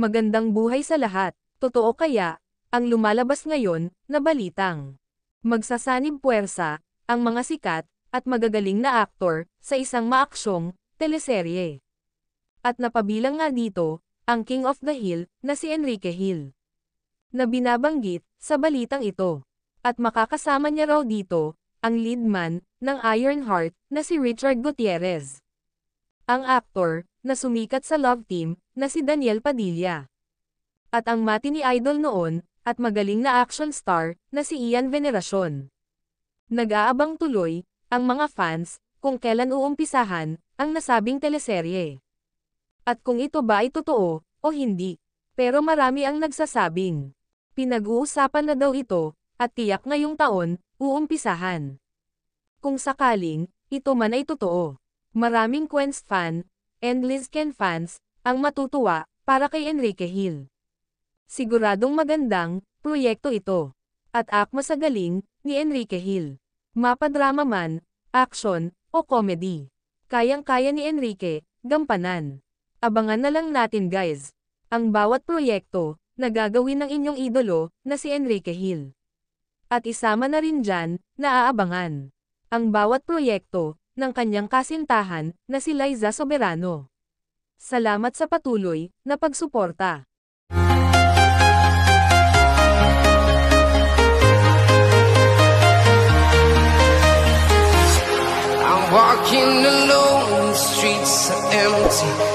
Magandang buhay sa lahat. Totoo kaya, ang lumalabas ngayon, na balitang magsasanib puwersa, ang mga sikat, at magagaling na aktor, sa isang maaksyong, teleserye. At napabilang nga dito, ang King of the Hill, na si Enrique Hill. Na binabanggit, sa balitang ito. At makakasama niya raw dito, ang lead man, ng Ironheart, na si Richard Gutierrez. Ang aktor, na sumikat sa Love Team, na si Daniel Padilla. At ang matini idol noon, at magaling na action star, na si Ian Veneracion. Nag-aabang tuloy, ang mga fans, kung kailan uumpisahan, ang nasabing teleserye. At kung ito ba ay totoo, o hindi. Pero marami ang nagsasabing pinag-uusapan na daw ito, at tiyak ngayong taon, uumpisahan. Kung sakaling, ito man ay totoo. Maraming Quench fan, and Lizken fans, ang matutuwa, para kay Enrique Hill. Siguradong magandang, proyekto ito. At akma sa galing, ni Enrique Hill. Mapadrama man, action, o comedy. Kayang-kaya ni Enrique, gampanan. Abangan na lang natin guys. Ang bawat proyekto, na gagawin ng inyong idolo, na si Enrique Hill. At isama na rin dyan, na aabangan. Ang bawat proyekto, ng kanyang kasintahan, na si Liza Soberano. Salamat sa patuloy, na pagsuporta. I'm walking alone, the streets are empty.